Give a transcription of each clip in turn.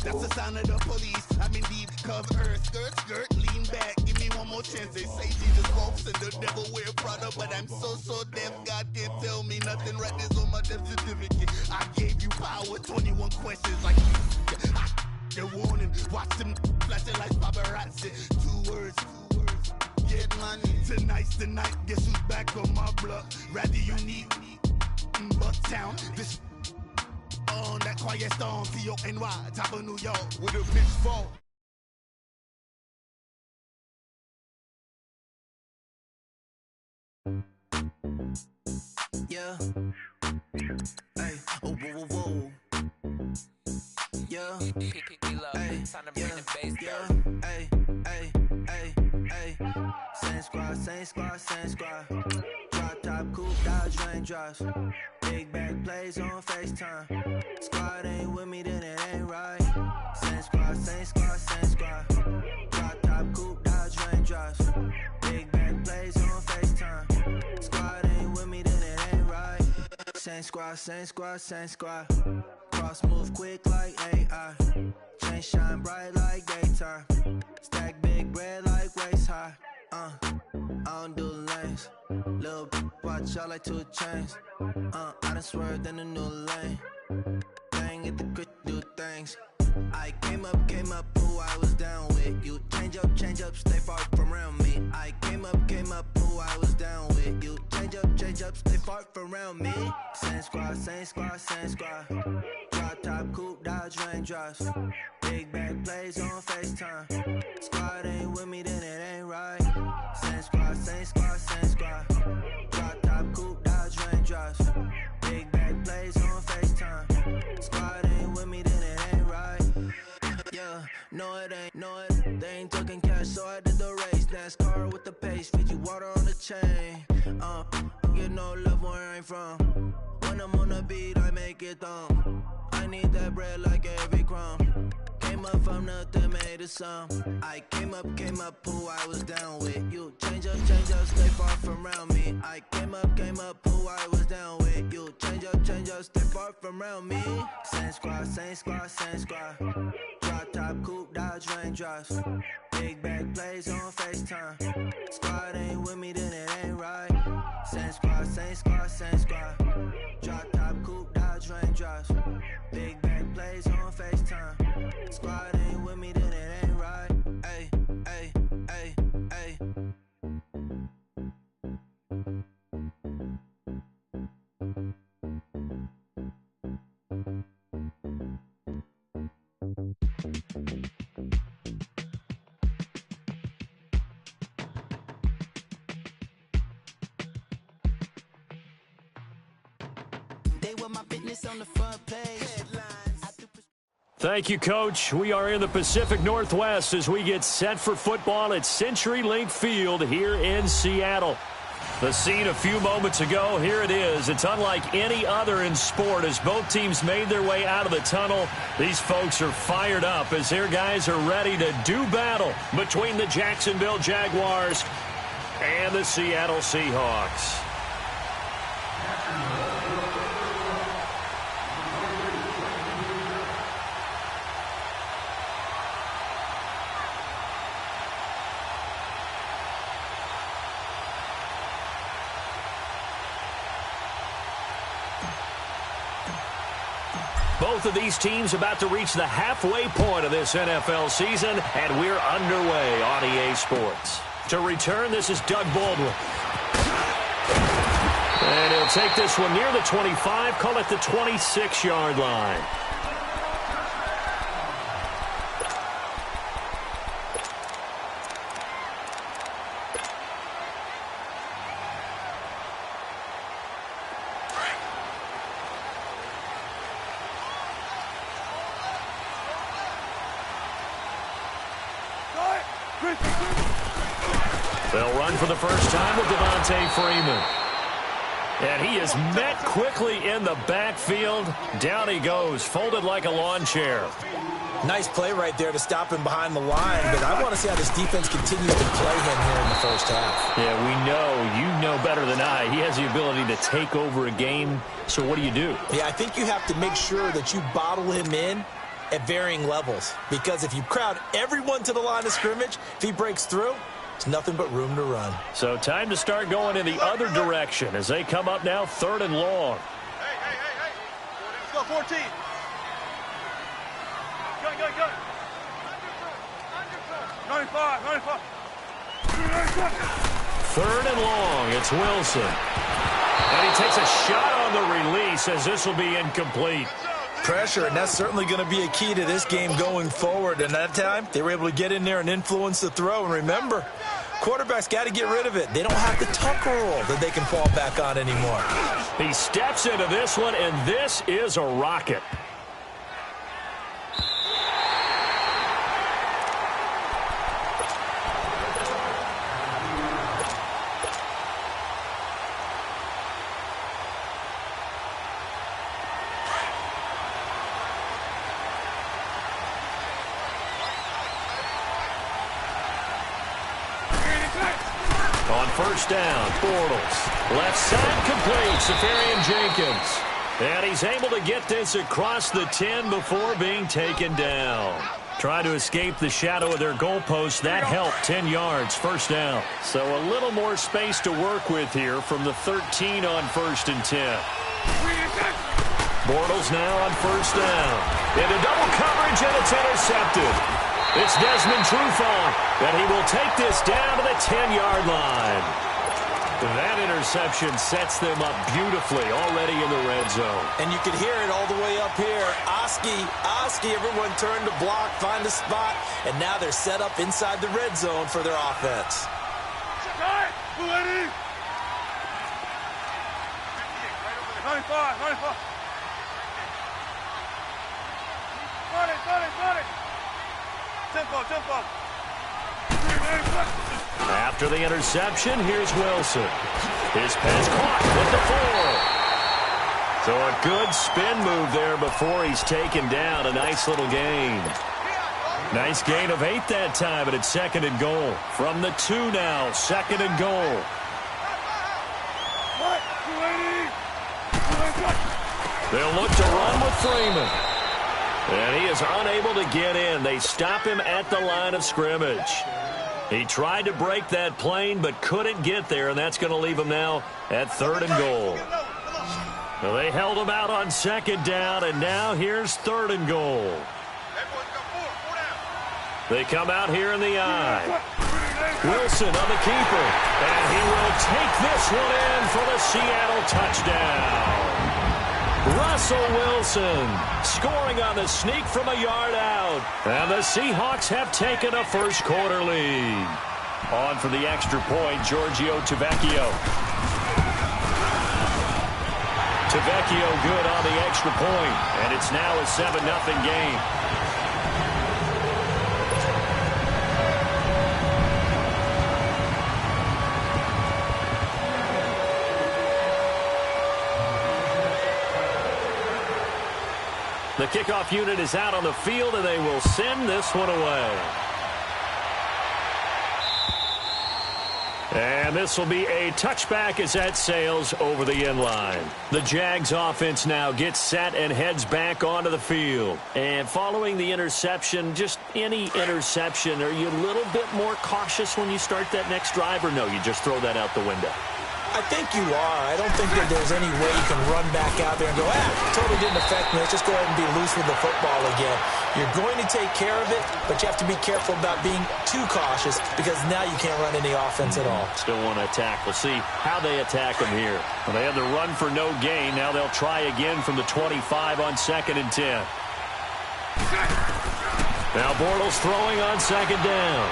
That's the sound of the police. I'm in deep cover, skirt, lean back. Give me one more chance. They say Jesus walks and the devil wear Prada, but I'm so deaf. God can't tell me nothing. Right there's on my death certificate. I gave you power. 21 questions like the warning. Watch them flashing like paparazzi. Two words. Get money. Tonight's the night. Guess who's back on my block? Rather unique. Bucktown. This on that quiet storm. T-O-N-Y. Top of New York. With a pitchfork. Yeah. Hey. Oh, whoa, whoa, whoa. Yeah. Hey. Yeah. Hey. Hey. Hey. Hey. Same squad. Drop top, coupe, Dodge raindrops. Big back plays on FaceTime. Squad ain't with me, then it ain't right. Same squad. Drop top, coupe, Dodge raindrops. Big back plays on FaceTime. Squad ain't with me, then it ain't right. Same squad. Cross move quick like AI. Chain shine bright like daytime. Stack big bread like waist high. I don't do lanes. Little watch out like 2 chains. I done swerved in a new lane. Bang at the grit, do things. I came up, who I was down with. You change up, stay far from around me. I came up, who I was down with. You change up, stay far from around me. Same squad. Drop top, coupe, Dodge raindrops. Big back plays on FaceTime. Squad ain't with me, then it ain't right. Same squad. Drop top, coupe, Dodge raindrops. Big back plays on FaceTime. Squad ain't with me, then it ain't right. Yeah, no it ain't. They ain't talking cash, so I did the race. NASCAR with the pace, feed you water on the chain. Get no love where I'm from. When I'm on the beat, I make it thumb. I need that bread like every crumb. Came up from nothing, made a sum. I came up, who I was down with. You change up, stay far from around me. I came up, who I was down with. You change up, stay far from around me. Same squad. Drop top, coupe, Dodge raindrops. Big back plays on FaceTime. Squad ain't with me, then it ain't right. Same squad. Drop top, coupe, Dodge raindrops. Big back plays on FaceTime. Squad ain't with me, then it ain't right. Ay. They were my business on the front page. Thank you, Coach. We are in the Pacific Northwest as we get set for football at CenturyLink Field here in Seattle. The scene a few moments ago, here it is. It's unlike any other in sport as both teams made their way out of the tunnel. These folks are fired up as their guys are ready to do battle between the Jacksonville Jaguars and the Seattle Seahawks. Both of these teams about to reach the halfway point of this NFL season, and we're underway on EA Sports. To return, this is Doug Baldwin. And he'll take this one near the 25, call it the 26-yard line. They'll run for the first time with Devontae Freeman. And he is met quickly in the backfield. Down he goes, folded like a lawn chair. Nice play right there to stop him behind the line, but I want to see how this defense continues to play him here in the first half. Yeah, we know, you know better than I, he has the ability to take over a game, so what do? Yeah, I think you have to make sure that you bottle him in at varying levels. Because if you crowd everyone to the line of scrimmage, if he breaks through, there's nothing but room to run. So time to start going in the other direction as they come up now 3rd and long. Hey. Let's go 14. Go. 95. 3rd and long. It's Wilson. And he takes a shot on the release as this will be incomplete. Pressure, and that's certainly going to be a key to this game going forward. And that time, they were able to get in there and influence the throw. And remember, quarterbacks got to get rid of it. They don't have the tuck rule that they can fall back on anymore. He steps into this one, and this is a rocket. On 1st down, Bortles. Left side complete, Safarian Jenkins. And he's able to get this across the 10 before being taken down. Trying to escape the shadow of their goalpost. That helped. 10 yards, 1st down. So a little more space to work with here from the 13 on 1st and 10. Bortles now on 1st down. Into double coverage, and it's intercepted. It's Desmond Trufant, and he will take this down to the 10-yard line. That interception sets them up beautifully already in the red zone. And you can hear it all the way up here. Oski, everyone turned to block, find a spot, and now they're set up inside the red zone for their offense. Tempo. After the interception, here's Wilson. His pass caught with the 4. So a good spin move there before he's taken down. A nice little gain. Nice gain of 8 that time, and it's 2nd and goal. From the 2 now, 2nd and goal. They'll look to run with Freeman. And he is unable to get in. They stop him at the line of scrimmage. He tried to break that plane but couldn't get there, and that's going to leave him now at 3rd and goal. Well, they held him out on 2nd down, and now here's 3rd and goal. They come out here in the eye. Wilson on the keeper, and he will take this one in for the Seattle touchdown. Russell Wilson scoring on the sneak from a yard out. And the Seahawks have taken a first-quarter lead. On for the extra point, Giorgio Tavecchio. Tavecchio good on the extra point, and it's now a 7-0 game. The kickoff unit is out on the field, and they will send this one away. And this will be a touchback as that sails over the end line. The Jags offense now gets set and heads back onto the field. And following the interception, just any interception, are you a little bit more cautious when you start that next drive, or no, you just throw that out the window? I think you are. I don't think that there's any way you can run back out there and go, totally didn't affect me. Let's just go ahead and be loose with the football again. You're going to take care of it, but you have to be careful about being too cautious because now you can't run any offense at all. Still want to attack. We'll see how they attack them here. Well, they had the run for no gain. Now they'll try again from the 25 on 2nd and 10. Now Bortles throwing on 2nd down.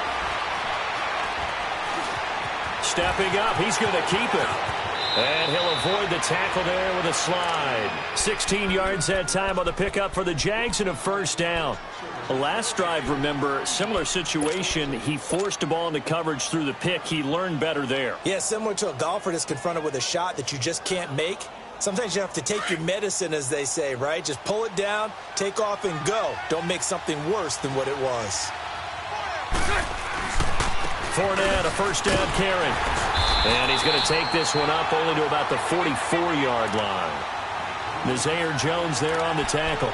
Stepping up, he's going to keep it. And he'll avoid the tackle there with a slide. 16 yards that time on the pickup for the Jags and a 1st down. The last drive, remember, similar situation. He forced a ball into coverage through the pick. He learned better there. Yeah, similar to a golfer that's confronted with a shot that you just can't make. Sometimes you have to take your medicine, as they say, right? Just pull it down, take off, and go. Don't make something worse than what it was. Fournette, a 1st down carry. And he's going to take this one up only to about the 44-yard line. Nazaire Jones there on the tackle.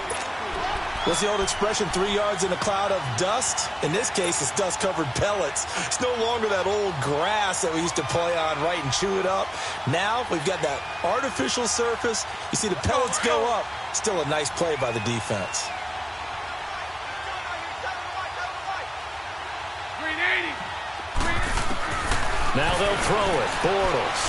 What's the old expression, 3 yards in a cloud of dust? In this case, it's dust-covered pellets. It's no longer that old grass that we used to play on, right, and chew it up. Now we've got that artificial surface. You see the pellets go up. Still a nice play by the defense. Now they'll throw it. Bortles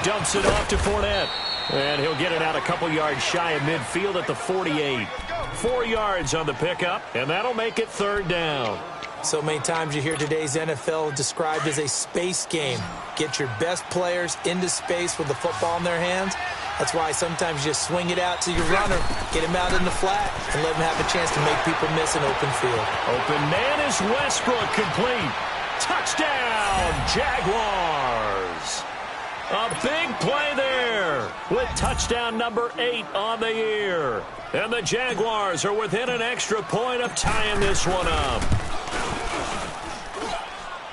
dumps it off to Fournette. And he'll get it out a couple yards shy of midfield at the 48. 4 yards on the pickup, and that'll make it 3rd down. So many times you hear today's NFL described as a space game. Get your best players into space with the football in their hands. That's why sometimes you just swing it out to your runner, get him out in the flat, and let him have a chance to make people miss an open field. Open man is Westbrook, complete. Touchdown, Jaguars. A big play there with touchdown number 8 on the year. And the Jaguars are within an extra point of tying this one up.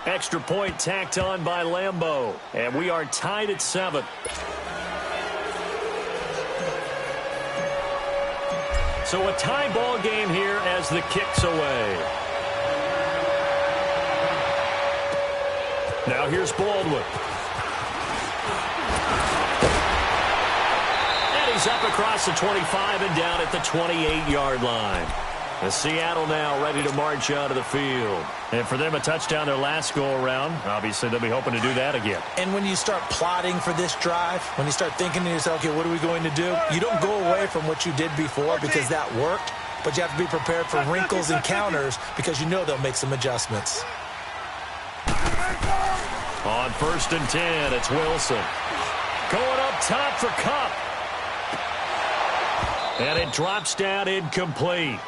Extra point tacked on by Lambeau. And we are tied at 7. So a tie ball game here as the kick's away. Now here's Baldwin. He's up across the 25 and down at the 28-yard line. The Seattle now ready to march out of the field. And for them, a touchdown their last go-around. Obviously, they'll be hoping to do that again. And when you start plotting for this drive, when you start thinking to yourself, okay, what are we going to do? You don't go away from what you did before because that worked, but you have to be prepared for wrinkles and counters because you know they'll make some adjustments. On 1st and 10, it's Wilson. Going up top for Kupp. And it drops down incomplete.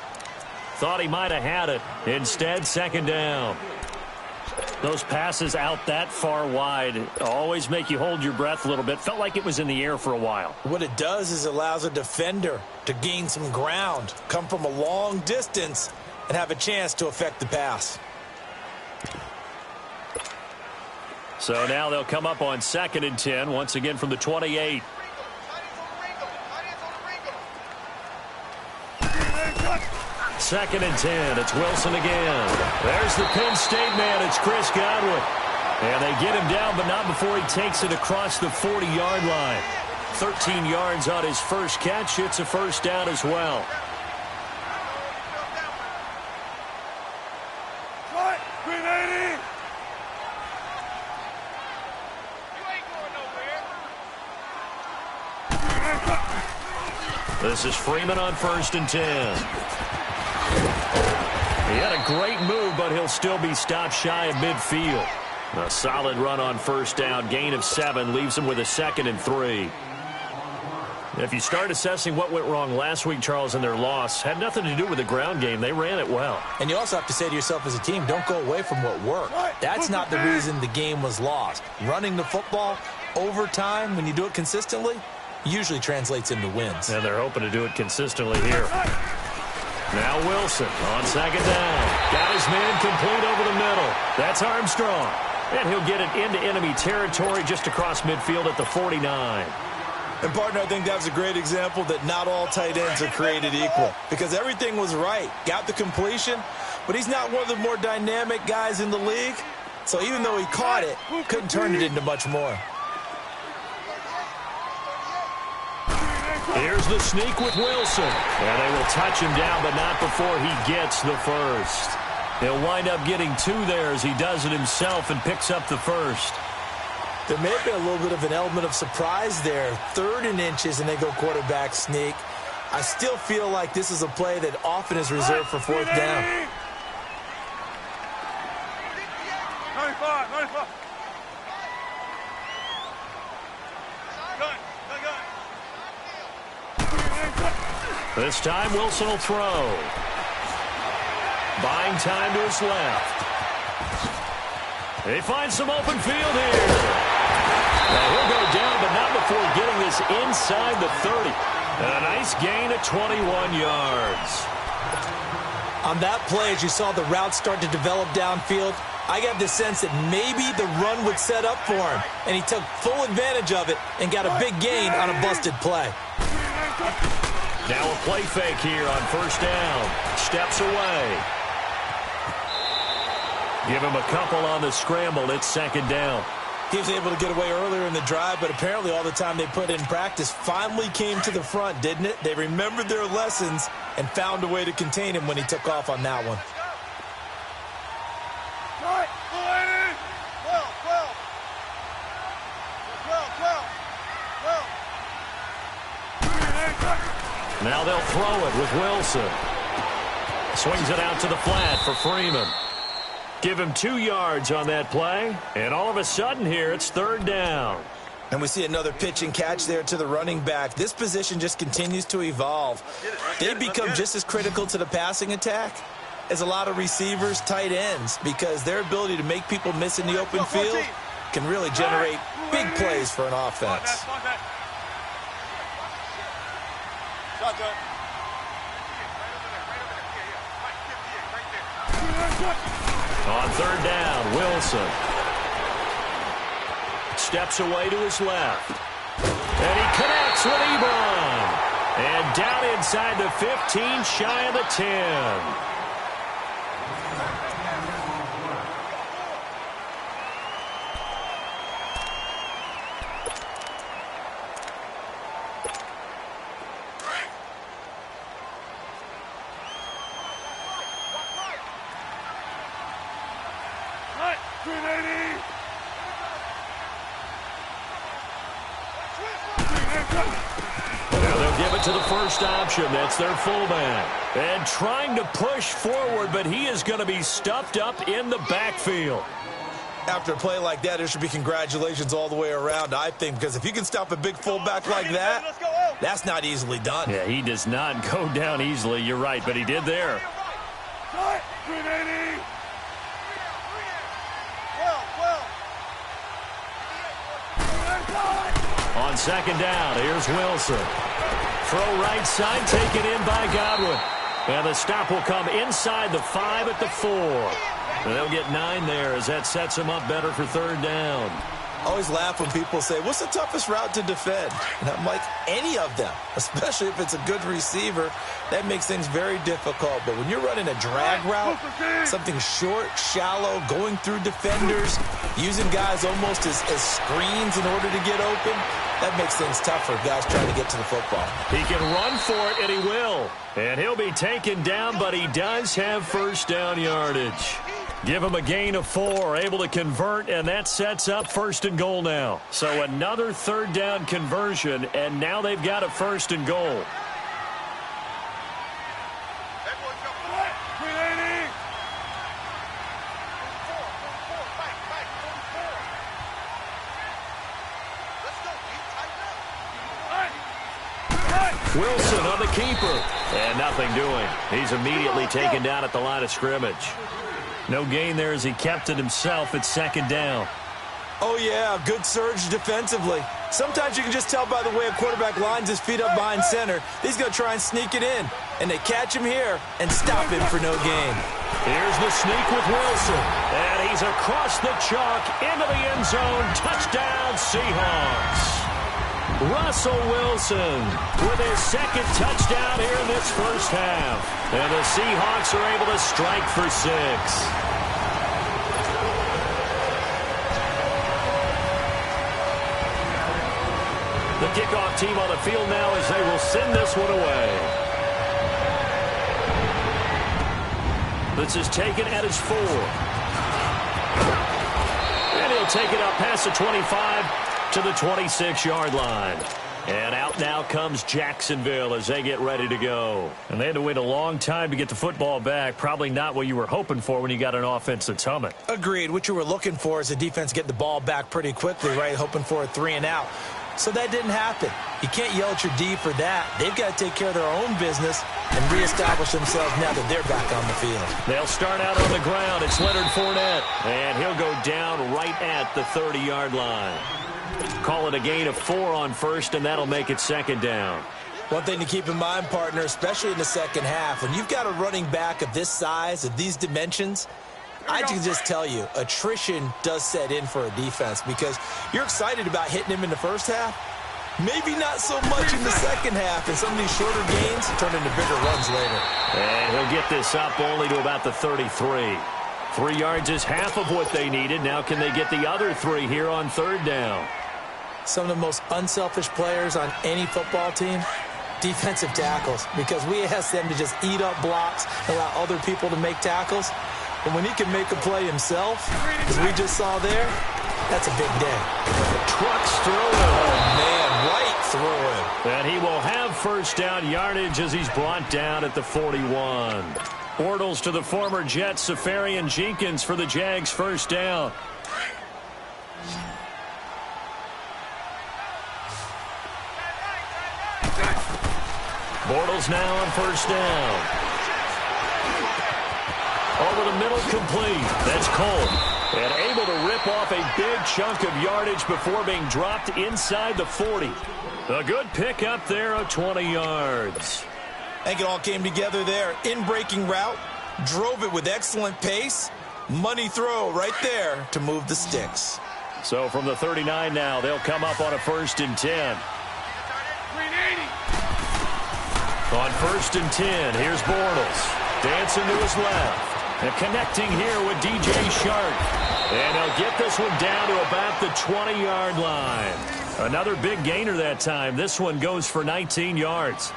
Thought he might have had it. Instead, 2nd down. Those passes out that far wide always make you hold your breath a little bit. Felt like it was in the air for a while. What it does is it allows a defender to gain some ground, come from a long distance, and have a chance to affect the pass. So now they'll come up on 2nd and 10, once again from the 28. Second and 10. It's Wilson again. There's the Penn State man. It's Chris Godwin. And they get him down, but not before he takes it across the 40-yard line. 13 yards on his first catch. It's a 1st down as well. This is Freeman on 1st and 10. He had a great move, but he'll still be stopped shy of midfield. A solid run on 1st down. Gain of 7 leaves him with a 2nd and 3. If you start assessing what went wrong last week, Charles, in their loss, had nothing to do with the ground game. They ran it well. And you also have to say to yourself as a team, don't go away from what worked. That's not the reason the game was lost. Running the football over time, when you do it consistently, usually translates into wins. And they're hoping to do it consistently here. Now Wilson on 2nd down. Got his man complete over the middle. That's Armstrong. And he'll get it into enemy territory just across midfield at the 49. And, partner, I think that was a great example that not all tight ends are created equal. Because everything was right. Got the completion, but he's not one of the more dynamic guys in the league. So even though he caught it, couldn't turn it into much more. Here's the sneak with Wilson. And they will touch him down, but not before he gets the first. He'll wind up getting 2 there as he does it himself and picks up the first. There may have been a little bit of an element of surprise there. 3rd and inches, and they go quarterback sneak. I still feel like this is a play that often is reserved for 4th down. 95, 95. This time Wilson will throw. Buying time to his left. He finds some open field here. Now he'll go down, but not before getting this inside the 30. And a nice gain of 21 yards. On that play, as you saw the route start to develop downfield, I got the sense that maybe the run would set up for him. And he took full advantage of it and got a big gain on a busted play. Now a play fake here on first down. Steps away. Give him a couple on the scramble. It's second down. He was able to get away earlier in the drive, but apparently all the time they put in practice finally came to the front, didn't it? They remembered their lessons and found a way to contain him when he took off on that one. Now they'll throw it with Wilson. Swings it out to the flat for Freeman. Give him 2 yards on that play, and all of a sudden here it's third down. And we see another pitch and catch there to the running back. This position just continues to evolve. They become just as critical to the passing attack as a lot of receivers, tight ends, because their ability to make people miss in the open field can really generate big plays for an offense. On third down, Wilson steps away to his left. And he connects with Ebron. And down inside the 15, shy of the 10. Now they'll give it to the first option. That's their fullback. And trying to push forward, but he is going to be stuffed up in the backfield. After a play like that, there should be congratulations all the way around, I think, because if you can stop a big fullback like that, that's not easily done. Yeah, he does not go down easily. You're right, but he did there. On second down, here's Wilson. Throw right side, taken in by Godwin. And the stop will come inside the 5 at the 4. And they'll get 9 there as that sets them up better for third down. I always laugh when people say, what's the toughest route to defend? And I'm like, any of them, especially if it's a good receiver. That makes things very difficult. But when you're running a drag route, something short, shallow, going through defenders, using guys almost as screens in order to get open, that makes things tough for guys trying to get to the football. He can run for it, and he will. And he'll be taken down, but he does have first down yardage. Give him a gain of 4, able to convert, and that sets up first and goal now. So another third down conversion, and now they've got a first and goal. Wilson on the keeper, and nothing doing. He's immediately taken down at the line of scrimmage. No gain there as he kept it himself at second down. Oh, yeah, good surge defensively. Sometimes you can just tell by the way a quarterback lines his feet up behind center. He's going to try and sneak it in. And they catch him here and stop him for no gain. Here's the sneak with Wilson. And he's across the chalk into the end zone. Touchdown, Seahawks. Russell Wilson with his second touchdown here in this first half. And the Seahawks are able to strike for 6. The kickoff team on the field now as they will send this one away. This is taken at his 4. And he'll take it up past the 25 to the 26-yard line. And out now comes Jacksonville as they get ready to go. And they had to wait a long time to get the football back. Probably not what you were hoping for when you got an offense that's humming. Agreed. What you were looking for is a defense getting the ball back pretty quickly, right? Hoping for a 3 and out. So that didn't happen. You can't yell at your D for that. They've got to take care of their own business and reestablish themselves now that they're back on the field. They'll start out on the ground. It's Leonard Fournette. And he'll go down right at the 30-yard line. Call it a gain of 4 on first, and that'll make it second down. One thing to keep in mind, partner, especially in the second half, when you've got a running back of this size, of these dimensions, I can just tell you, attrition does set in for a defense because you're excited about hitting him in the first half, Maybe not so much in the second half, and some of these shorter gains turn into bigger runs later. And he'll get this up only to about the 33. 3 yards is half of what they needed. Now can they get the other 3 here on third down? Some of the most unselfish players on any football team, defensive tackles, because we ask them to just eat up blocks, allow other people to make tackles. But when he can make a play himself, as we just saw there, that's a big day. Trucks through him. Oh, man, right through him. And he will have first down yardage as he's brought down at the 41. Bortles to the former Jet, Safarian Jenkins for the Jags first down. Bortles now on first down. Over the middle, complete. That's Cole. And able to rip off a big chunk of yardage before being dropped inside the 40. A good pickup there of 20 yards. I think it all came together there. In-breaking route, drove it with excellent pace. Money throw right there to move the sticks. So from the 39 now, they'll come up on a 1st and 10. On 1st and 10, here's Bortles. Dancing to his left. And connecting here with DJ Shark. And he'll get this one down to about the 20-yard line. Another big gainer that time. This one goes for 19 yards.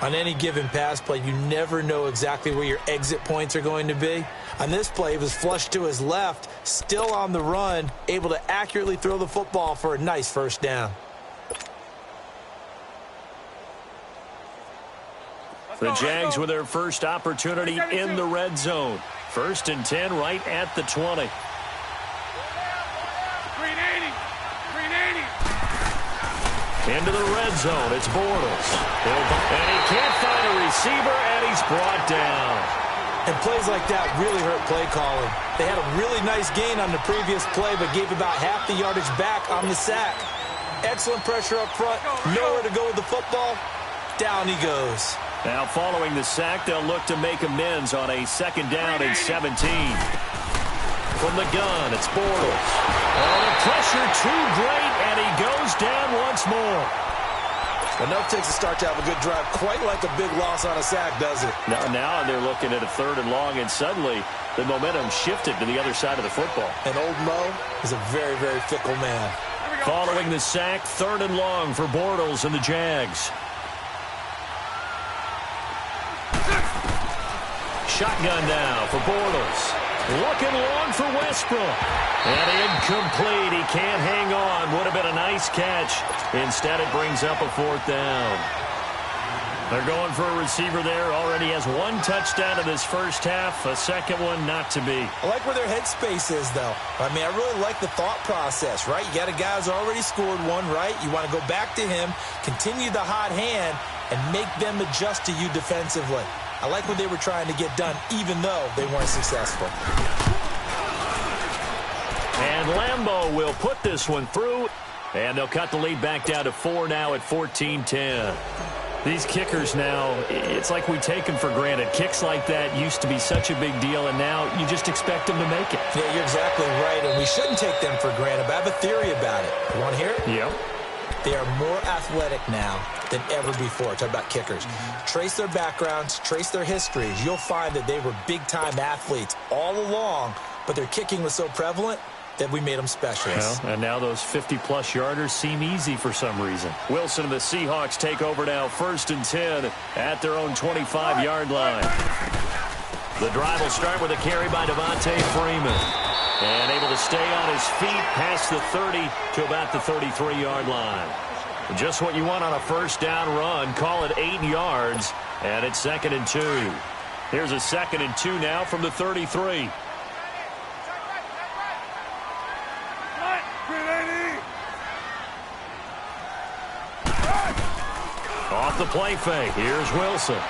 On any given pass play, you never know exactly where your exit points are going to be. On this play, he was flushed to his left, still on the run, able to accurately throw the football for a nice first down. The Jags with their first opportunity in the red zone. 1st and 10 right at the 20. 380. Into the red zone. It's Bortles. And he can't find a receiver, and he's brought down. And plays like that really hurt play calling. They had a really nice gain on the previous play, but gave about half the yardage back on the sack. Excellent pressure up front. Nowhere to go with the football. Down he goes. Now following the sack, they'll look to make amends on a 2nd down and 17. From the gun, it's Bortles. Oh, the pressure too great, and he goes down once more. Enough takes a start to have a good drive. Quite like a big loss on a sack, does it? Now they're looking at a 3rd and long, and suddenly the momentum shifted to the other side of the football. And old Mo is a very, very fickle man. Following the sack, 3rd and long for Bortles and the Jags. Shotgun now for Bortles. Looking long for Westbrook. And incomplete. He can't hang on. Would have been a nice catch. Instead, it brings up a 4th down. They're going for a receiver there. Already has 1 touchdown in this first half. A second one not to be. I like where their headspace is, though. I mean, I really like the thought process, right? You got a guy who's already scored 1, right? You want to go back to him, continue the hot hand, and make them adjust to you defensively. I like what they were trying to get done, even though they weren't successful. And Lambeau will put this one through, and they'll cut the lead back down to 4 now at 14-10. These kickers now, it's like we take them for granted. Kicks like that used to be such a big deal, and now you just expect them to make it. Yeah, you're exactly right, and we shouldn't take them for granted, but I have a theory about it. You want to hear it? Yep. They are more athletic now than ever before. Talk about kickers. Trace their backgrounds, trace their histories. You'll find that they were big-time athletes all along, but their kicking was so prevalent that we made them specialists. Well, and now those 50-plus yarders seem easy for some reason. Wilson and the Seahawks take over now, 1st and 10 at their own 25-yard line. The drive will start with a carry by Devontae Freeman. And able to stay on his feet past the 30 to about the 33-yard line. Just what you want on a 1st down run. Call it 8 yards, and it's 2nd and 2. Here's a 2nd and 2 now from the 33. Off the play fake. Here's Wilson. And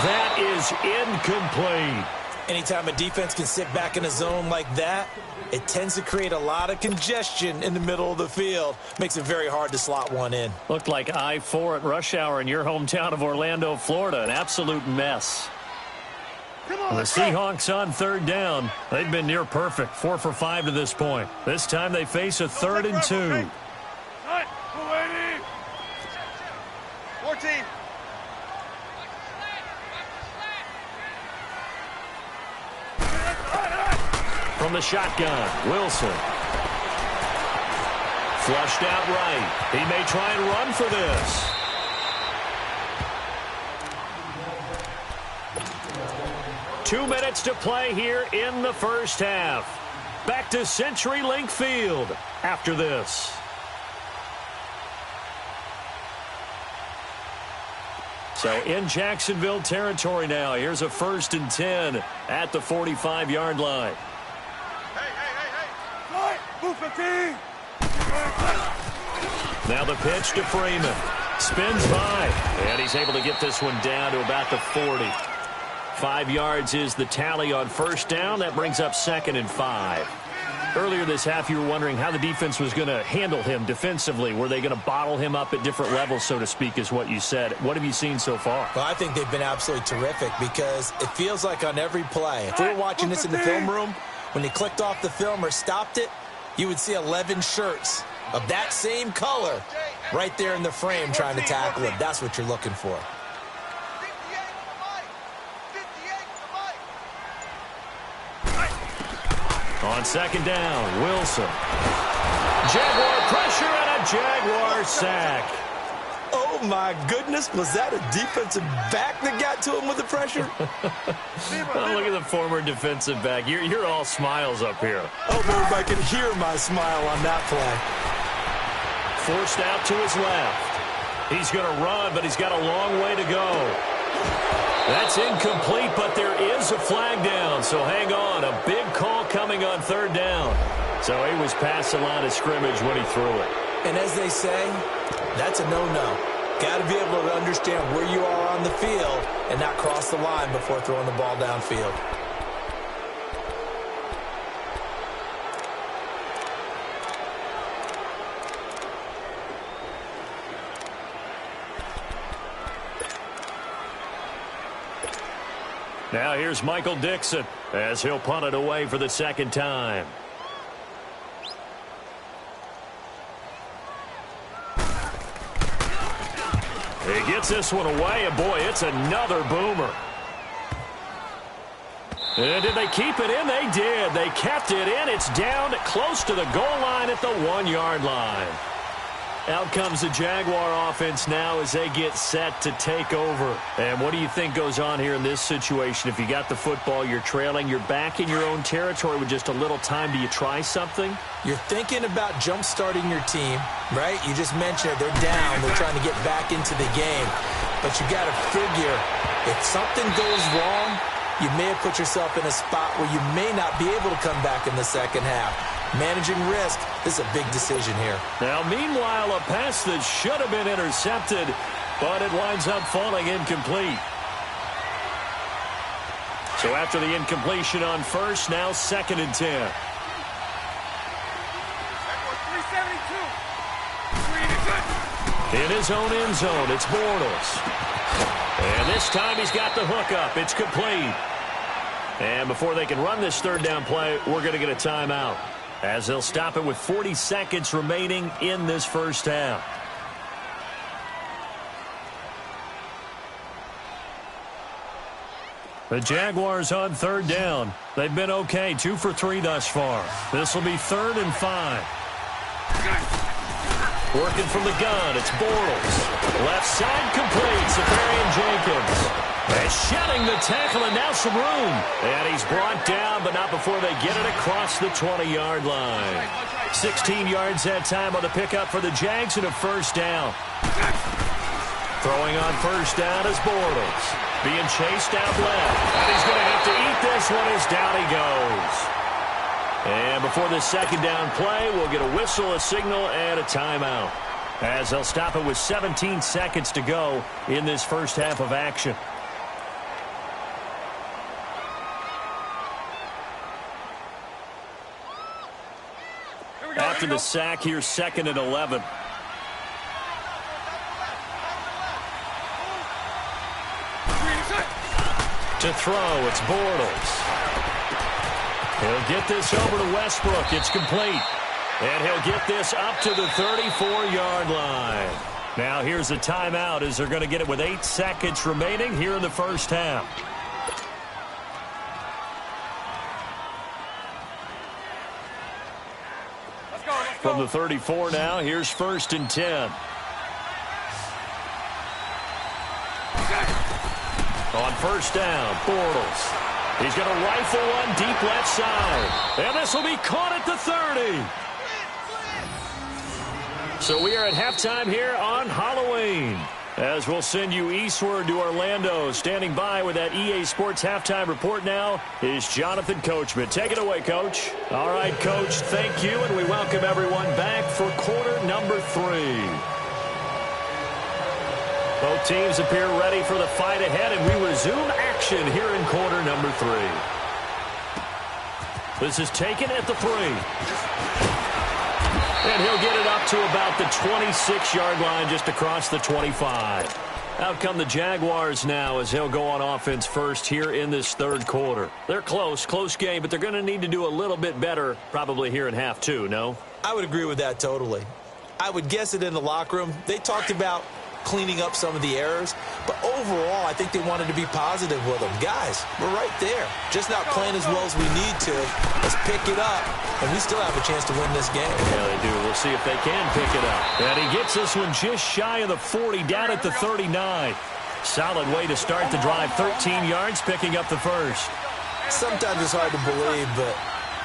that is incomplete. Anytime a defense can sit back in a zone like that, it tends to create a lot of congestion in the middle of the field. Makes it very hard to slot one in. Looked like I-4 at rush hour in your hometown of Orlando, Florida. An absolute mess. The Seahawks on 3rd down. They've been near perfect. 4 for 5 to this point. This time they face a 3rd and 2. 14. From the shotgun, Wilson. Flushed out right. He may try and run for this. Two minutes to play here in the first half. Back to CenturyLink Field after this. So in Jacksonville territory now. Here's a 1st and 10 at the 45-yard line. Hey. Move 15. Now the pitch to Freeman. Spins by. And he's able to get this one down to about the 40. 5 yards is the tally on first down. That brings up 2nd and 5. Earlier this half, you were wondering how the defense was going to handle him defensively. Were they going to bottle him up at different levels, so to speak, is what you said. What have you seen so far? Well, I think they've been absolutely terrific because it feels like on every play, if we were watching this in the film room, when you clicked off the film or stopped it, you would see 11 shirts of that same color right there in the frame trying to tackle him. That's what you're looking for. On 2nd down, Wilson. Jaguar pressure and a Jaguar sack. Oh, my goodness. Was that a defensive back that got to him with the pressure? Oh, look at the former defensive back. You're all smiles up here. I hope everybody can hear my smile on that play. Forced out to his left. He's going to run, but he's got a long way to go. That's incomplete, but there is a flag down, so hang on. A big call coming on 3rd down. So he was past the line of scrimmage when he threw it. And as they say, that's a no-no. Got to be able to understand where you are on the field and not cross the line before throwing the ball downfield. Now here's Michael Dixon as he'll punt it away for the 2nd time. He gets this one away, and boy, it's another boomer. And did they keep it in? They did. They kept it in. It's down close to the goal line at the 1-yard line. Out comes the Jaguar offense now as they get set to take over. And what do you think goes on here in this situation? If you got the football, you're trailing, you're back in your own territory with just a little time. Do you try something? You're thinking about jump-starting your team, right? You just mentioned it. They're down. They're trying to get back into the game. But you got to figure if something goes wrong, you may have put yourself in a spot where you may not be able to come back in the second half. Managing risk, this is a big decision here. Now, meanwhile, a pass that should have been intercepted, but it winds up falling incomplete. So after the incompletion on first, now 2nd and 10. In his own end zone, it's Bortles. And this time he's got the hook up. It's complete. And before they can run this 3rd down play, we're going to get a timeout, as they'll stop it with 40 seconds remaining in this first half. The Jaguars on 3rd down. They've been okay, 2 for 3 thus far. This will be 3rd and 5. Working from the gun, it's Bortles. Left side complete, Safarian Jenkins. And shedding the tackle, and now some room. And he's brought down, but not before they get it across the 20-yard line. 16 yards that time on the pickup for the Jags and a 1st down. Throwing on 1st down is Bortles. Being chased out left. And he's going to have to eat this one as down he goes. And before this 2nd down play, we'll get a whistle, a signal, and a timeout, as they'll stop it with 17 seconds to go in this first half of action. After the sack, here's 2nd and 11. To throw, it's Bortles. He'll get this over to Westbrook. It's complete. And he'll get this up to the 34-yard line. Now here's a timeout as they're going to get it with 8 seconds remaining here in the first half. Let's go. From the 34 now, here's 1st and 10. On 1st down, Bortles. He's going to rifle one deep left side. And this will be caught at the 30. So we are at halftime here on Halloween, as we'll send you eastward to Orlando. Standing by with that EA Sports halftime report now is Jonathan Coachman. Take it away, Coach. All right, Coach, thank you, and we welcome everyone back for quarter number 3. Both teams appear ready for the fight ahead, and we resume action here in quarter number 3. This is taken at the 3. And he'll get it up to about the 26-yard line, just across the 25. Out come the Jaguars now as he'll go on offense first here in this 3rd quarter. They're close game, but they're going to need to do a little bit better probably here in half 2, no? I would agree with that totally. I would guess it in the locker room. They talked about cleaning up some of the errors, but overall, I think they wanted to be positive with them. Guys, we're right there. Just not playing as well as we need to. Let's pick it up, and we still have a chance to win this game. Yeah, they do. We'll see if they can pick it up. And he gets this one just shy of the 40, down at the 39. Solid way to start the drive. 13 yards, picking up the first. Sometimes it's hard to believe, but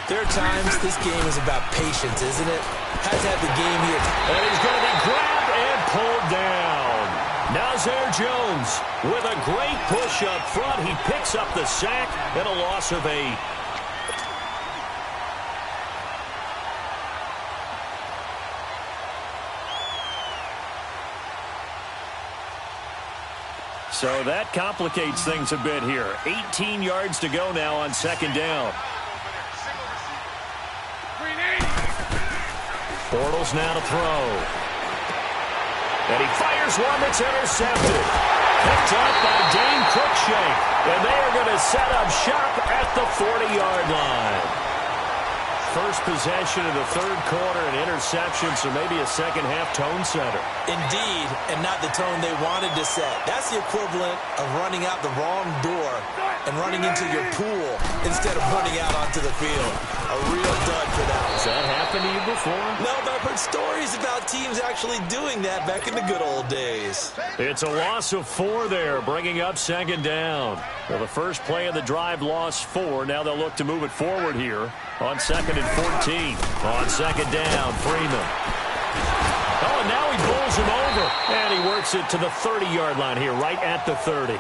there are times this game is about patience, isn't it? Has had the game here. And he's going to be grabbed and pulled down. Nazir Jones with a great push up front. He picks up the sack and a loss of 8. So that complicates things a bit here. 18 yards to go now on 2nd down. Bortles now to throw. And he fires one that's intercepted. Picked up by Dane Cruikshank. And they are going to set up shop at the 40-yard line. First possession of the 3rd quarter, an interception, so maybe a second-half tone setter. Indeed, and not the tone they wanted to set. That's the equivalent of running out the wrong door and running into your pool instead of running out onto the field. A real dud for that. Has that happened to you before? No, but I've heard stories about teams actually doing that back in the good old days. It's a loss of 4 there, bringing up 2nd down. Well, the first play of the drive lost 4. Now they'll look to move it forward here on 2nd and 14. On 2nd down, Freeman. Oh, and now he bowls him over. And he works it to the 30-yard line here, right at the 30.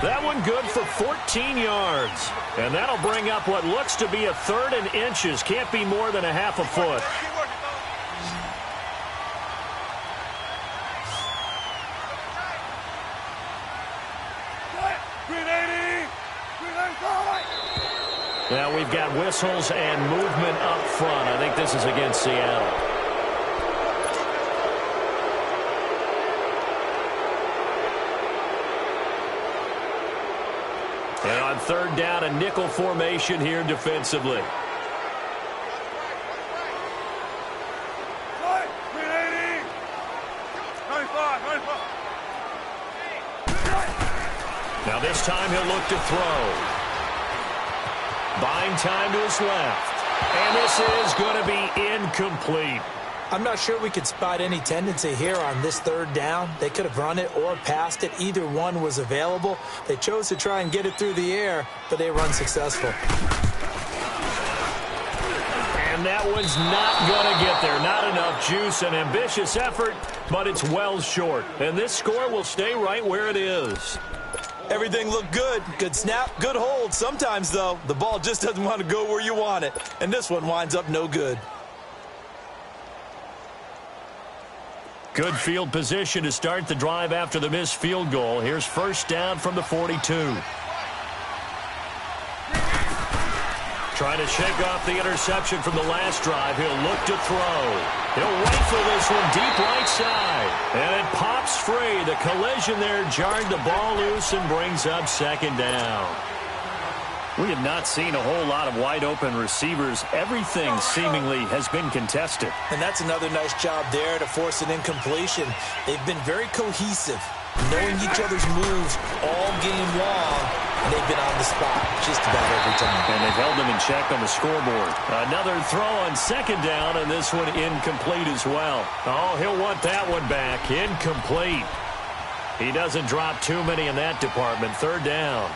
That one good for 14 yards. And that'll bring up what looks to be a 3rd and inches. Can't be more than a half a foot. Now we've got whistles and movement up front. I think this is against Seattle. And on 3rd down, a nickel formation here defensively. Now this time he'll look to throw. Buying time to his left. And this is going to be incomplete. I'm not sure we could spot any tendency here on this 3rd down. They could have run it or passed it. Either one was available. They chose to try and get it through the air, but they were unsuccessful. And that one's not going to get there. Not enough juice. An ambitious effort, but it's well short. And this score will stay right where it is. Everything looked good. Good snap, good hold. Sometimes, though, the ball just doesn't want to go where you want it. And this one winds up no good. Good field position to start the drive after the missed field goal. Here's 1st down from the 42. Trying to shake off the interception from the last drive. He'll look to throw. He'll rifle this one deep right side. And it pops free. The collision there jarred the ball loose and brings up 2nd down. We have not seen a whole lot of wide-open receivers. Everything seemingly has been contested. And that's another nice job there to force an incompletion. They've been very cohesive, knowing each other's moves all game long, and they've been on the spot just about every time. And they've held them in check on the scoreboard. Another throw on second down, and this one incomplete as well. Oh, he'll want that one back. Incomplete. He doesn't drop too many in that department. Third down.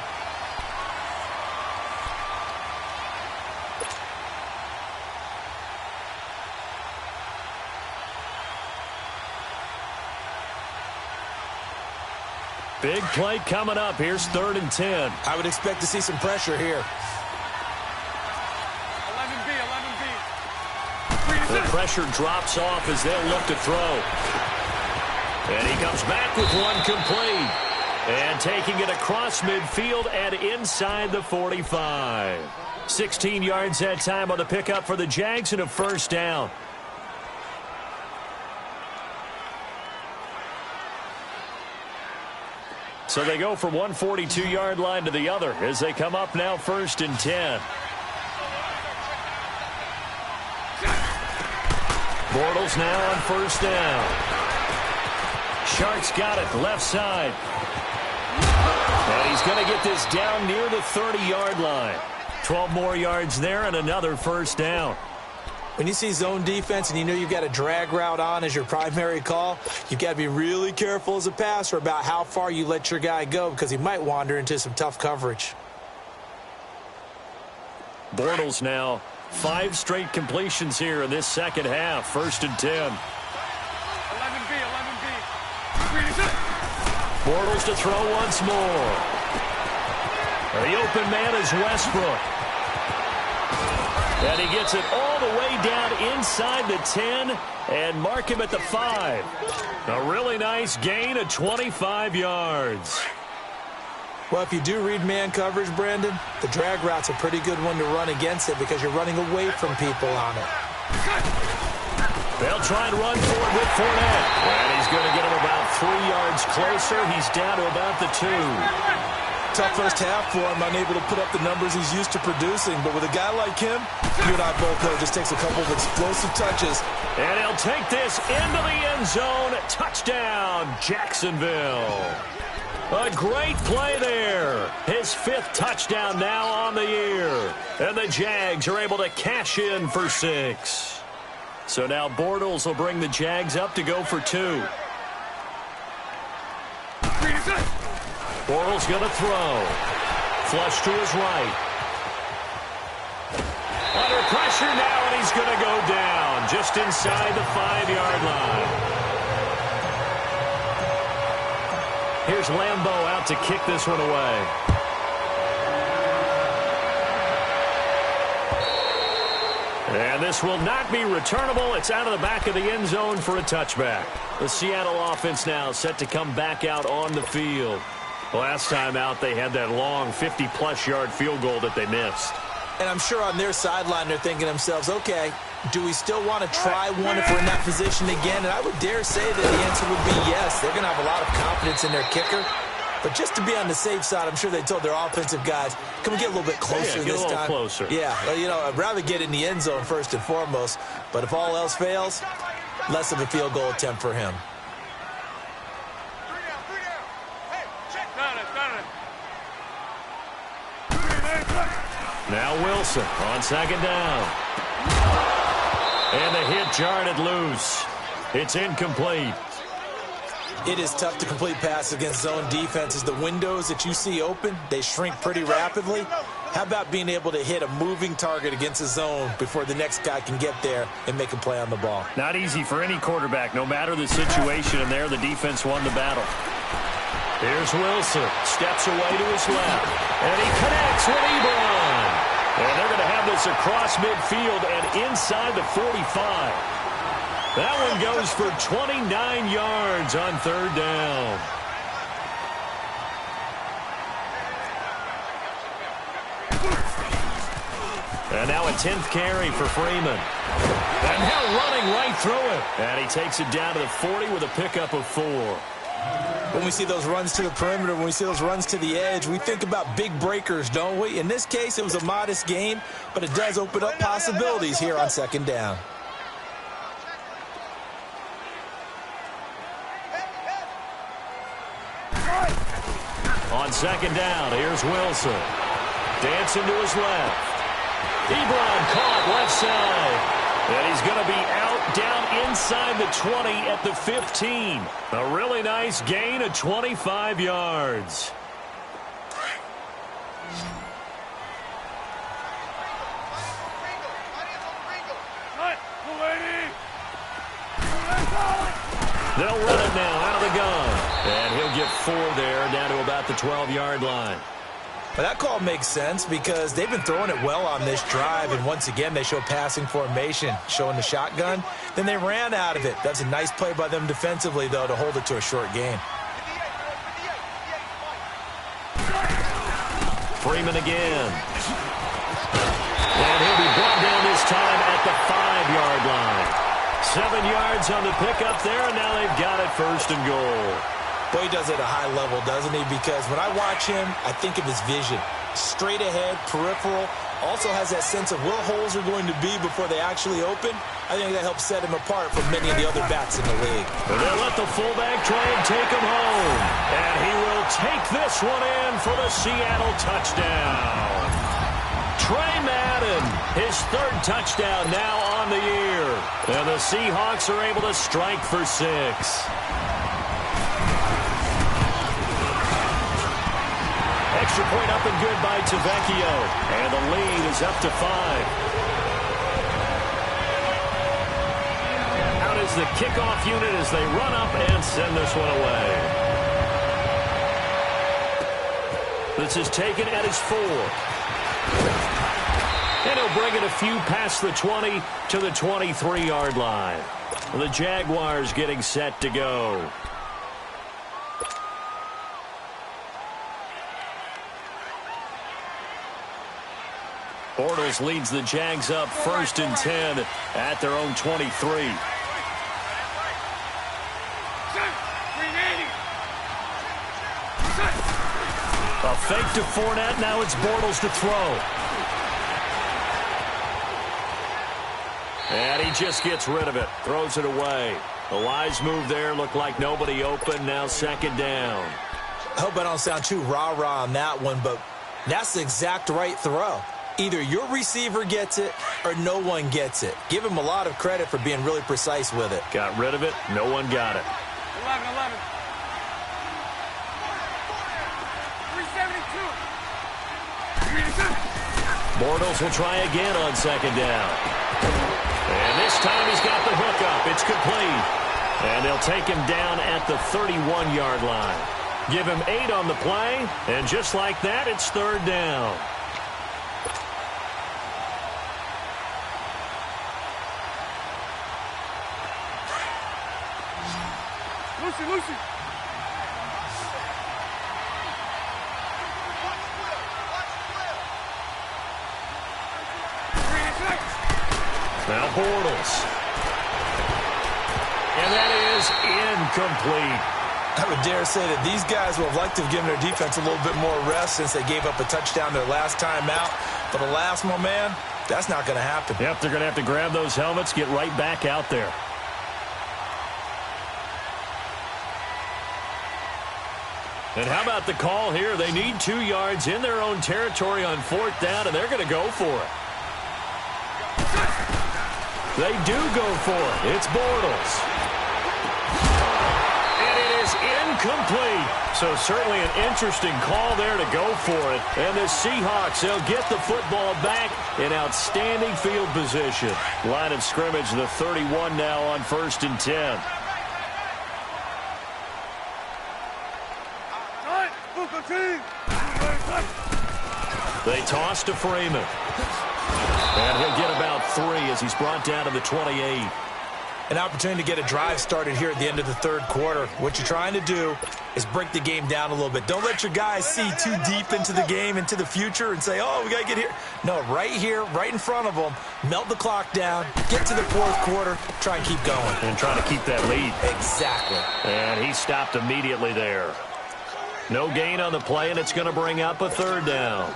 Big play coming up. Here's 3rd and 10. I would expect to see some pressure here. 11B. The pressure drops off as they'll look to throw. And he comes back with one complete. And taking it across midfield and inside the 45. 16 yards that time on the pickup for the Jags and a first down. So they go from one 42-yard line to the other as they come up now 1st and 10. Bortles now on 1st down. Sharks got it left side. And he's going to get this down near the 30-yard line. 12 more yards there and another first down. When you see zone defense and you know you've got a drag route on as your primary call, you've got to be really careful as a passer about how far you let your guy go because he might wander into some tough coverage. Bortles now 5 straight completions here in this second half. 1st and 10. 11B. Bortles to throw once more. The open man is Westbrook. And he gets it all the way down inside the 10 and mark him at the 5. A really nice gain of 25 yards. Well, if you do read man coverage, Brandon, the drag route's a pretty good one to run against it because you're running away from people on it. They'll try and run for it with Fournette. And he's going to get him about 3 yards closer. He's down to about the 2. Tough first half for him, unable to put up the numbers he's used to producing. But with a guy like him, you and I both know it just takes a couple of explosive touches. And he'll take this into the end zone. Touchdown, Jacksonville. A great play there. His 5th touchdown now on the year. And the Jags are able to cash in for 6. So now Bortles will bring the Jags up to go for 2. Bortles going to throw. Flush to his right. Under pressure now, and he's going to go down just inside the 5-yard line. Here's Lambeau out to kick this one away. And this will not be returnable. It's out of the back of the end zone for a touchback. The Seattle offense now set to come back out on the field. Last time out, they had that long 50-plus yard field goal that they missed. And I'm sure on their sideline they're thinking to themselves, okay, do we still want to try one if we're in that position again? And I would dare say that the answer would be yes. They're going to have a lot of confidence in their kicker. But just to be on the safe side, I'm sure they told their offensive guys, can we get a little bit closer this time? Closer. Yeah, well, you know, I'd rather get in the end zone first and foremost. But if all else fails, less of a field goal attempt for him. Now Wilson on second down. And the hit jarred loose. It's incomplete. It is tough to complete passes against zone defenses. The windows that you see open, they shrink pretty rapidly. How about being able to hit a moving target against a zone before the next guy can get there and make a play on the ball? Not easy for any quarterback, no matter the situation, and there the defense won the battle. Here's Wilson. Steps away to his left. And he connects with Ebron. And they're going to have this across midfield and inside the 45. That one goes for 29 yards on 3rd down. And now a 10th carry for Freeman. And now running right through it. And he takes it down to the 40 with a pickup of 4. When we see those runs to the perimeter, when we see those runs to the edge, we think about big breakers, don't we? In this case, it was a modest gain, but it does open up possibilities here on second down. On second down, here's Wilson. Dancing to his left. Ebron caught left side. And he's going to be out down inside the 20 at the 15. A really nice gain of 25 yards. They'll run it now out of the gun. And he'll get 4 there, down to about the 12-yard line. But that call makes sense because they've been throwing it well on this drive, and once again they show passing formation, showing the shotgun. Then they ran out of it. That's a nice play by them defensively, though, to hold it to a short gain. Freeman again. And he'll be brought down this time at the 5-yard line. 7 yards on the pickup there, and now they've got it first and goal. Boy, he does it at a high level, doesn't he? Because when I watch him, I think of his vision. Straight ahead, peripheral, also has that sense of where holes are going to be before they actually open. I think that helps set him apart from many of the other backs in the league. They'll let the fullback try and take him home. And he will take this one in for the Seattle touchdown. Trey Madden, his 3rd touchdown now on the year. And the Seahawks are able to strike for 6. Extra point up and good by Tavecchio. And the lead is up to 5. Out is the kickoff unit as they run up and send this one away. This is taken at his 4. And he'll bring it a few past the 20 to the 23-yard line. The Jaguars getting set to go. Bortles leads the Jags up 1st and 10 at their own 23. A fake to Fournette. Now it's Bortles to throw. And he just gets rid of it. Throws it away. The wise move there. Looked like nobody open. Now 2nd down. I hope I don't sound too rah-rah on that one, but that's the exact right throw. Either your receiver gets it or no one gets it. Give him a lot of credit for being really precise with it. Got rid of it. No one got it. 11. 372. Bortles will try again on 2nd down. And this time he's got the hook up. It's complete. And they'll take him down at the 31-yard line. Give him 8 on the play. And just like that, it's 3rd down. Lucy. Now Bortles. And that is incomplete. I would dare say that these guys would have liked to have given their defense a little bit more rest since they gave up a touchdown their last time out. But alas, my man, that's not going to happen. Yep, they're going to have to grab those helmets, get right back out there. And how about the call here? They need 2 yards in their own territory on 4th down, and they're going to go for it. They do go for it. It's Bortles. And it is incomplete. So certainly an interesting call there to go for it. And the Seahawks, they'll get the football back in outstanding field position. Line of scrimmage, the 31 now on 1st and 10. They toss to Freeman. And he'll get about 3 as he's brought down to the 28. an opportunity to get a drive started here at the end of the third quarter. What you're trying to do is break the game down a little bit. Don't let your guys see too deep into the game, into the future, and say, oh, we got to get here. No, right here, right in front of them, melt the clock down, get to the fourth quarter, try and keep going. And trying to keep that lead. Exactly. And he stopped immediately there. No gain on the play, and it's going to bring up a third down.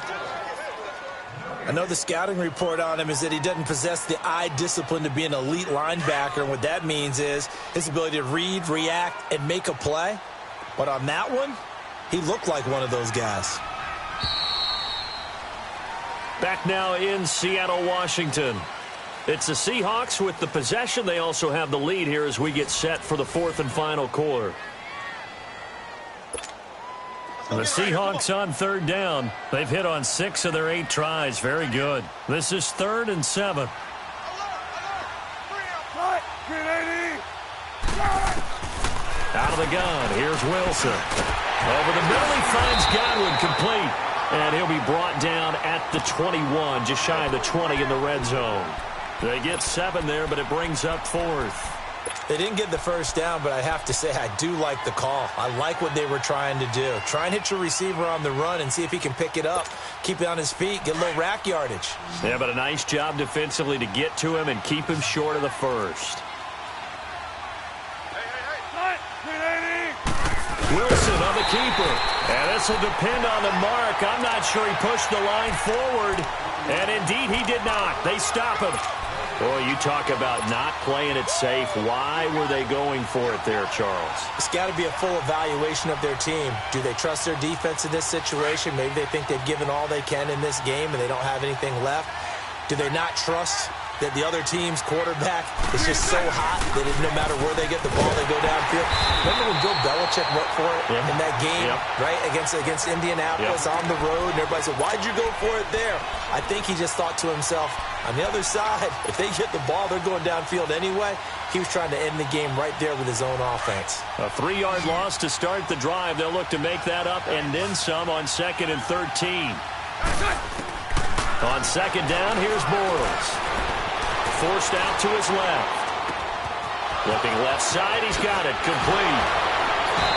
I know the scouting report on him is that he doesn't possess the eye discipline to be an elite linebacker, and what that means is his ability to read, react, and make a play. But on that one, he looked like one of those guys. Back now in Seattle, Washington. It's the Seahawks with the possession. They also have the lead here as we get set for the fourth and final quarter. The Seahawks on third down. They've hit on 6 of their 8 tries. Very good. This is 3rd and 7. Out of the gun. Here's Wilson. Over the middle, he finds Godwin complete. And he'll be brought down at the 21, just shy of the 20 in the red zone. They get 7 there, but it brings up 4th. They didn't get the first down, but I have to say I do like the call. I like what they were trying to do. Try and hit your receiver on the run and see if he can pick it up. Keep it on his feet, get a little rack yardage. Yeah, but a nice job defensively to get to him and keep him short of the first. Wilson on the keeper. And this will depend on the mark. I'm not sure he pushed the line forward. And indeed, he did not. They stop him. Boy, you talk about not playing it safe. Why were they going for it there, Charles? It's got to be a full evaluation of their team. Do they trust their defense in this situation? Maybe they think they've given all they can in this game and they don't have anything left. Do they not trust that the other team's quarterback is just so hot that no matter where they get the ball, they go downfield? Remember when Bill Belichick went for it in that game, right, against Indianapolis on the road, and everybody said, why'd you go for it there? I think he just thought to himself, on the other side, if they get the ball, they're going downfield anyway. He was trying to end the game right there with his own offense. A 3-yard loss to start the drive. They'll look to make that up and then some on 2nd and 13. On 2nd down, here's Bortles. Forced out to his left. Looking left side, he's got it. Complete.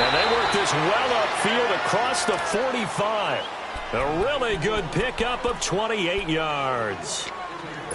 And they work this well upfield across the 45. A really good pickup of 28 yards.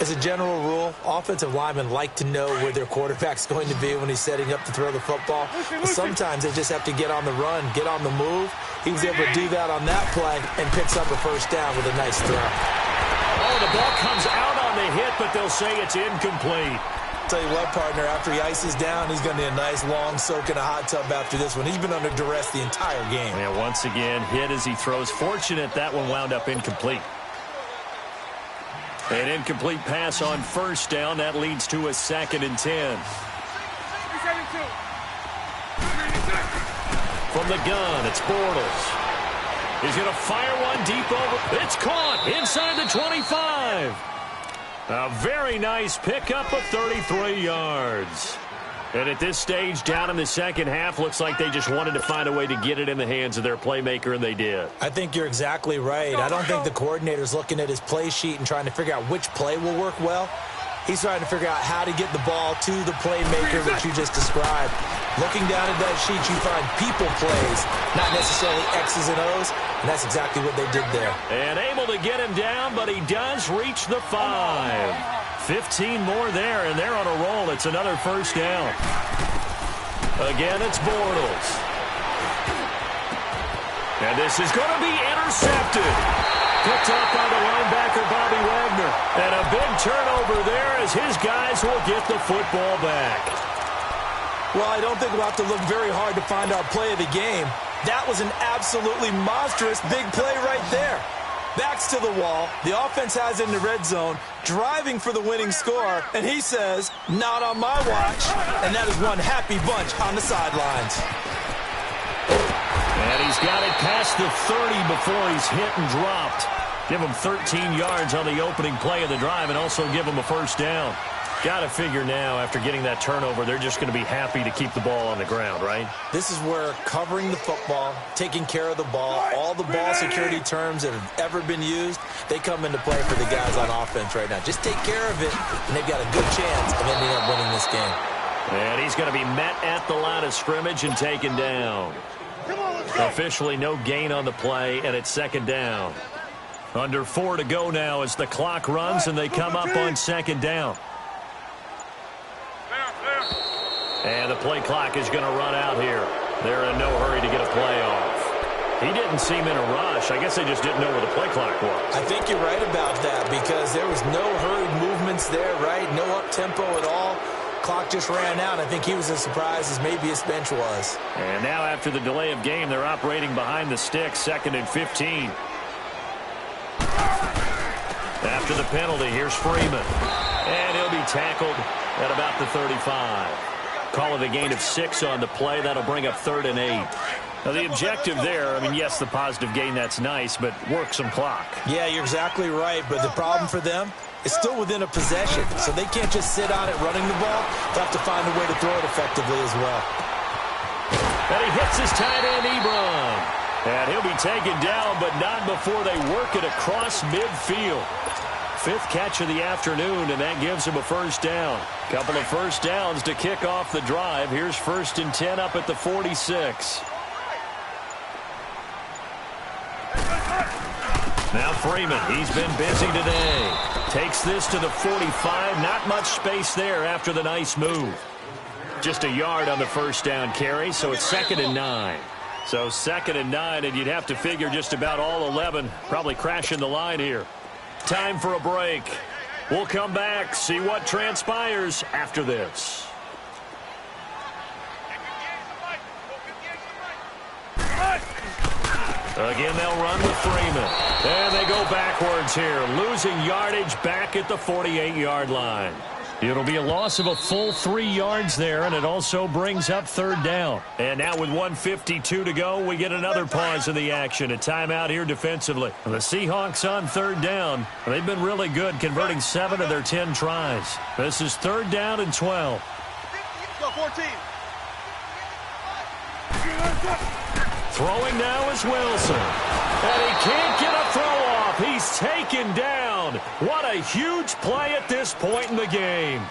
As a general rule, offensive linemen like to know where their quarterback's going to be when he's setting up to throw the football. But sometimes they just have to get on the run, get on the move. He was able to do that on that play and picks up a first down with a nice throw. Oh, the ball comes out on the hit, but they'll say it's incomplete. Tell you what, partner, after he ices down, he's going to need a nice long soak in a hot tub after this one. He's been under duress the entire game. And once again, hit as he throws. Fortunate that one wound up incomplete. An incomplete pass on first down. That leads to a 2nd and 10. From the gun, it's Bortles. He's going to fire one deep over. It's caught inside the 25. A very nice pickup of 33 yards. And at this stage, down in the second half, looks like they just wanted to find a way to get it in the hands of their playmaker, and they did. I think you're exactly right. I don't think the coordinator's looking at his play sheet and trying to figure out which play will work well. He's trying to figure out how to get the ball to the playmaker that you just described. Looking down at that sheet, you find people plays, not necessarily X's and O's, and that's exactly what they did there. And able to get him down, but he does reach the 5. 15 more there, and they're on a roll. It's another first down. Again, it's Bortles. And this is going to be intercepted. Picked up by the linebacker, Bobby Wagner. And a big turnover there as his guys will get the football back. Well, I don't think we'll have to look very hard to find our play of the game. That was an absolutely monstrous big play right there. Backs to the wall. The offense has it in the red zone, driving for the winning score. And he says, not on my watch. And that is one happy bunch on the sidelines. And he's got it past the 30 before he's hit and dropped. Give him 13 yards on the opening play of the drive and also give him a first down. Got to figure now, after getting that turnover, they're just going to be happy to keep the ball on the ground, right? This is where covering the football, taking care of the ball, all the ball security terms that have ever been used, they come into play for the guys on offense right now. Just take care of it, and they've got a good chance of ending up winning this game. And he's going to be met at the line of scrimmage and taken down. Officially no gain on the play, and it's second down. Under 4 to go now as the clock runs, and they come up on second down. And the play clock is going to run out here. They're in no hurry to get a play off. He didn't seem in a rush. I guess they just didn't know where the play clock was. I think you're right about that because there was no hurried movements there, right? No up-tempo at all. Clock just ran out. I think he was as surprised as maybe his bench was. And now after the delay of game, they're operating behind the sticks, 2nd and 15. After the penalty, here's Freeman. And he'll be tackled at about the 35. Call it a gain of 6 on the play. That'll bring up 3rd and 8. Now, the objective there, I mean, yes, the positive gain, that's nice, but work some clock. Yeah, you're exactly right, but the problem for them is still within a possession, so they can't just sit on it running the ball. They'll have to find a way to throw it effectively as well. And he hits his tight end, Ebron. And he'll be taken down, but not before they work it across midfield. 5th catch of the afternoon, and that gives him a first down. Couple of first downs to kick off the drive. Here's 1st and 10 up at the 46. Now Freeman, he's been busy today. Takes this to the 45. Not much space there after the nice move. Just a yard on the first down carry, so it's 2nd and 9. So 2nd and 9, and you'd have to figure just about all 11 probably crashing the line here. Time for a break. We'll come back, see what transpires after this. Again, they'll run with Freeman. And they go backwards here, losing yardage back at the 48-yard line. It'll be a loss of a full 3 yards there, and it also brings up 3rd down. And now with 1:52 to go, we get another pause in the action. A timeout here defensively. The Seahawks on 3rd down. They've been really good, converting 7 of their 10 tries. This is 3rd down and 12. Go 14. Throwing now is Wilson. And he can't get a throw off. He's taken down. What a huge play at this point in the game.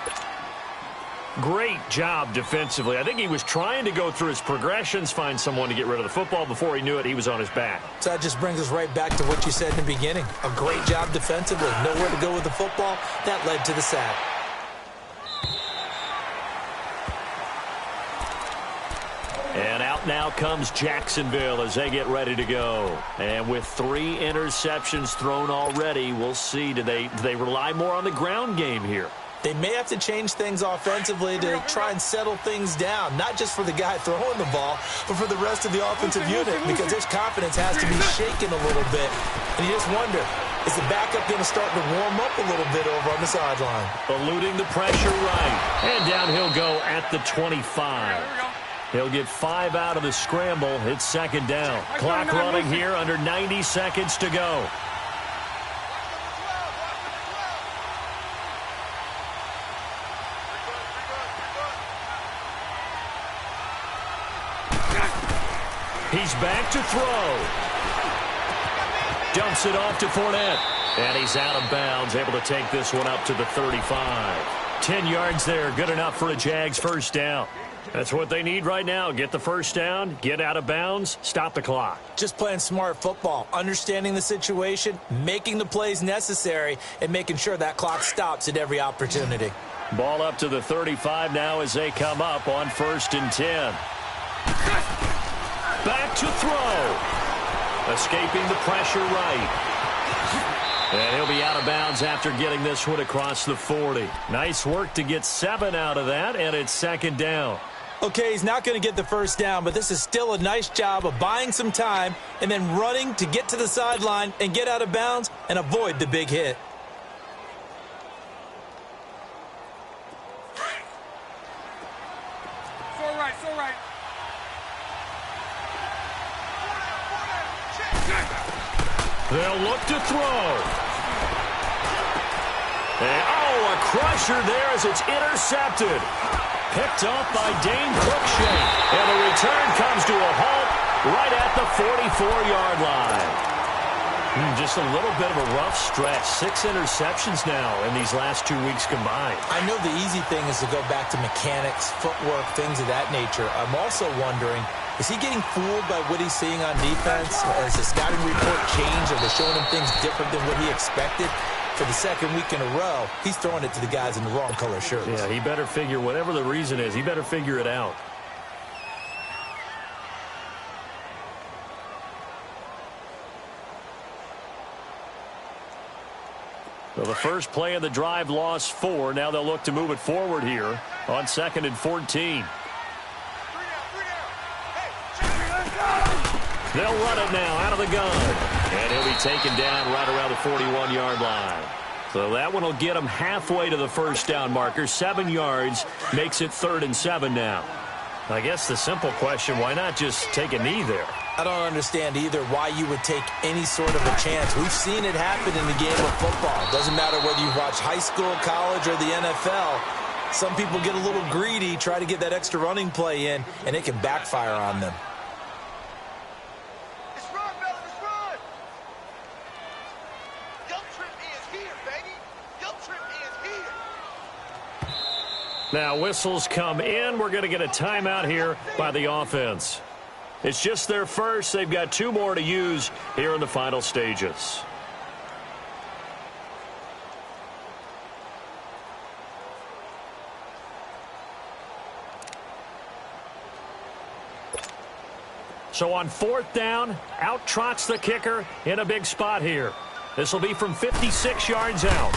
Great job defensively. I think he was trying to go through his progressions, find someone to get rid of the football. Before he knew it, he was on his back. So that just brings us right back to what you said in the beginning. A great job defensively. Nowhere to go with the football. That led to the sack. And out now comes Jacksonville as they get ready to go. And with 3 interceptions thrown already, we'll see. Do they rely more on the ground game here? They may have to change things offensively to try and settle things down, not just for the guy throwing the ball, but for the rest of the offensive unit, because his confidence has to be shaken a little bit. And you just wonder, is the backup going to start to warm up a little bit over on the sideline? Eluding the pressure right. And down he'll go at the 25. He'll get 5 out of the scramble. It's 2nd down. Clock running here, under 90 seconds to go. He's back to throw. Dumps it off to Fournette. And he's out of bounds, able to take this one up to the 35. 10 yards there, good enough for a Jags first down. That's what they need right now. Get the first down, get out of bounds, stop the clock. Just playing smart football, understanding the situation, making the plays necessary, and making sure that clock stops at every opportunity. Ball up to the 35 now as they come up on 1st and 10. Back to throw. Escaping the pressure right. And he'll be out of bounds after getting this one across the 40. Nice work to get 7 out of that, and it's 2nd down. Okay, he's not going to get the first down, but this is still a nice job of buying some time and then running to get to the sideline and get out of bounds and avoid the big hit. So right. They'll look to throw. And, a crusher there as it's intercepted. Picked off by Dane Cruikshank. And the return comes to a halt right at the 44-yard line. Just a little bit of a rough stretch. 6 interceptions now in these last 2 weeks combined. I know the easy thing is to go back to mechanics, footwork, things of that nature. I'm also wondering, is he getting fooled by what he's seeing on defense? Has the scouting report changed? Are they showing him things different than what he expected? For the second week in a row, he's throwing it to the guys in the wrong color shirts. Yeah, he better figure, whatever the reason is, he better figure it out. So the first play of the drive lost 4. Now they'll look to move it forward here on 2nd and 14. They'll run it now out of the gun. And he'll be taken down right around the 41-yard line. So that one will get him halfway to the first down marker. 7 yards makes it 3rd and 7 now. I guess the simple question, why not just take a knee there? I don't understand either why you would take any sort of a chance. We've seen it happen in the game of football. It doesn't matter whether you watch high school, college, or the NFL. Some people get a little greedy, try to get that extra running play in, and it can backfire on them. It's run, brother, it's run. Guilt trip is here, baby. Guilt trip is here. Now whistles come in. We're going to get a timeout here by the offense. It's just their first. They've got 2 more to use here in the final stages. So on 4th down, out trots the kicker in a big spot here. This will be from 56 yards out.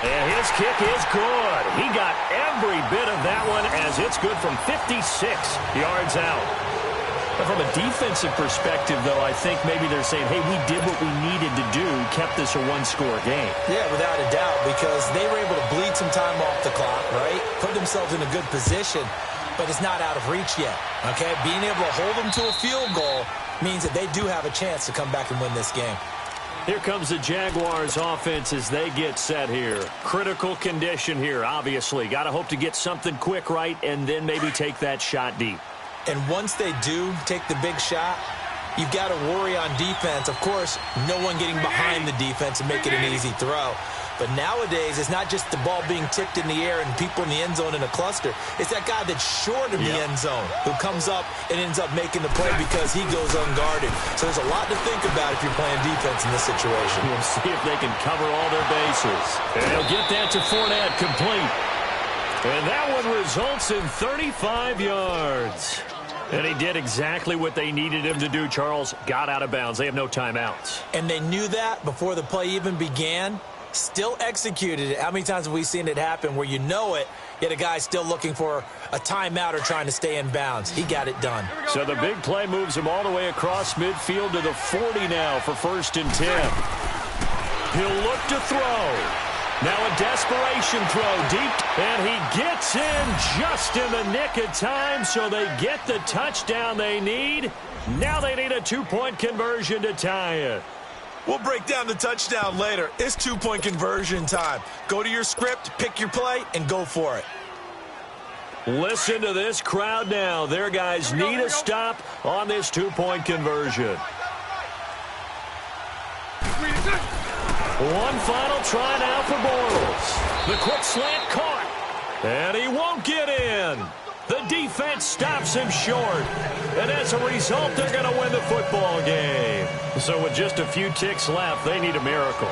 And his kick is good. He got every bit of that one as it's good from 56 yards out. But from a defensive perspective, though, I think maybe they're saying, hey, we did what we needed to do, kept this a 1-score game. Yeah, without a doubt, because they were able to bleed some time off the clock, right? Put themselves in a good position, but it's not out of reach yet, okay? Being able to hold them to a field goal means that they do have a chance to come back and win this game. Here comes the Jaguars offense as they get set here. Critical condition here, obviously. Got to hope to get something quick right and then maybe take that shot deep. And once they do take the big shot, you've got to worry on defense. Of course, no one getting behind the defense and making an easy throw. But nowadays, it's not just the ball being tipped in the air and people in the end zone in a cluster. It's that guy that's short of the end zone who comes up and ends up making the play because he goes unguarded. So there's a lot to think about if you're playing defense in this situation. We'll see if they can cover all their bases. And he'll get that to Fournette, complete. And that one results in 35 yards. And he did exactly what they needed him to do, Charles. Got out of bounds. They have no timeouts. And they knew that before the play even began. Still executed it. How many times have we seen it happen where you know it, yet a guy's still looking for a timeout or trying to stay in bounds? He got it done. So the big play moves him all the way across midfield to the 40 now for 1st and 10. He'll look to throw. Now a desperation throw deep, and he gets in just in the nick of time, so they get the touchdown they need. Now they need a 2-point conversion to tie it. We'll break down the touchdown later. It's 2-point conversion time. Go to your script, pick your play, and go for it. Listen to this crowd now. Their guys need a stop on this 2-point conversion. One final try now for Bortles. The quick slant caught. And he won't get in. The defense stops him short. And as a result, they're going to win the football game. So with just a few ticks left, they need a miracle.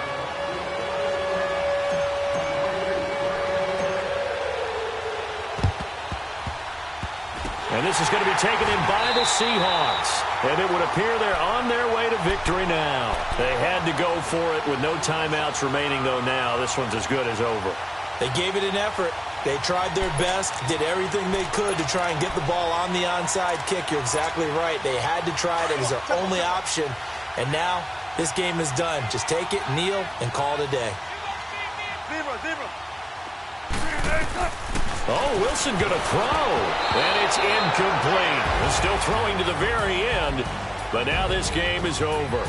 And this is going to be taken in by the Seahawks. And it would appear they're on their way to victory now. They had to go for it with no timeouts remaining, though, now. This one's as good as over. They gave it an effort. They tried their best, did everything they could to try and get the ball on the onside kick. You're exactly right. They had to try it. It was their only option. And now this game is done. Just take it, kneel, and call it a day. Oh, Wilson going to throw. And it's incomplete. Still throwing to the very end. But now this game is over.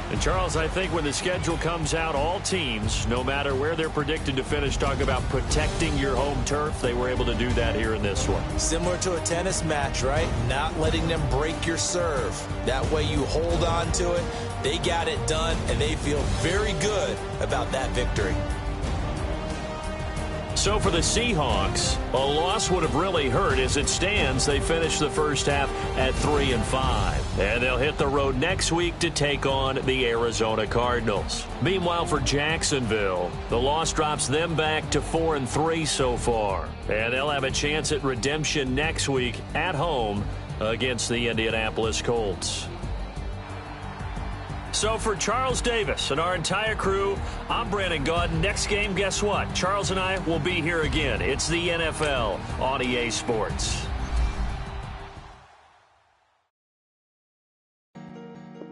And, Charles, I think when the schedule comes out, all teams, no matter where they're predicted to finish, talk about protecting your home turf. They were able to do that here in this one. Similar to a tennis match, right? Not letting them break your serve. That way you hold on to it. They got it done, and they feel very good about that victory. So for the Seahawks, a loss would have really hurt. As it stands, they finished the first half at 3-5. And they'll hit the road next week to take on the Arizona Cardinals. Meanwhile, for Jacksonville, the loss drops them back to 4-3 so far. And they'll have a chance at redemption next week at home against the Indianapolis Colts. So for Charles Davis and our entire crew, I'm Brandon Gaud. Next game, guess what? Charles and I will be here again. It's the NFL on EA Sports.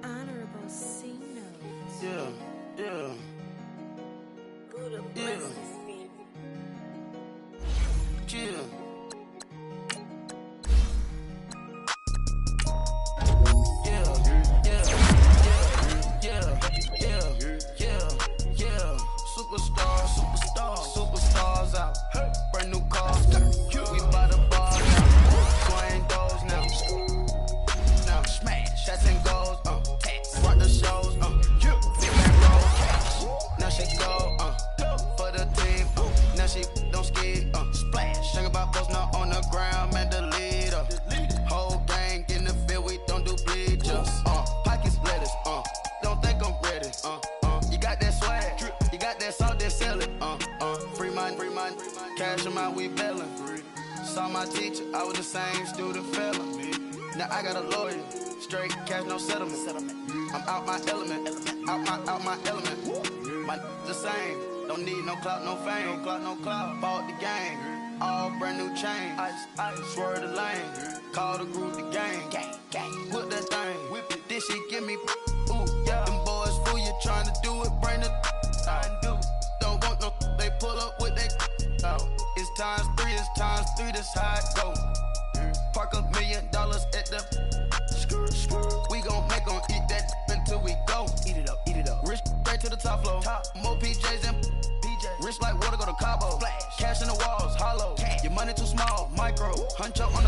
Honorable C notes. Yeah. Buddha blesses me. Superstars out. Brand new cars. We buy the bars now. Swing doors now. Now smash. Shots and goals. Rock the shows. Big man roll cash. Now she go. For the team. Now she don't skid. Splash. Think about post now on the ground. Man, the leader. Whole gang in the field. We don't do bleachers. Pockets lettuce. Don't think I'm ready. You got that swag. You got that salt, then sell it. Free mind, cash amount, we bailing. Saw my teacher, I was the same student fella. Now I got a lawyer, straight cash, no settlement. I'm out my element, out my element. My the same, don't need no clout, no fame. No clout, bought the game, all brand new chain. I swerve the lane, call the group the gang. Whip that thing, whip it, this shit give me. Ooh, yeah. Them boys fool you trying to do it, bring the don't want no, they pull up with they It's times three, this how it go. Park $1 million at the we gon' make 'em eat that until we go. Eat it up. Rich straight to the top floor. More PJs and PJs. Rich like water, go to Cabo. Cash in the walls, hollow. Your money too small, micro. Hunch up on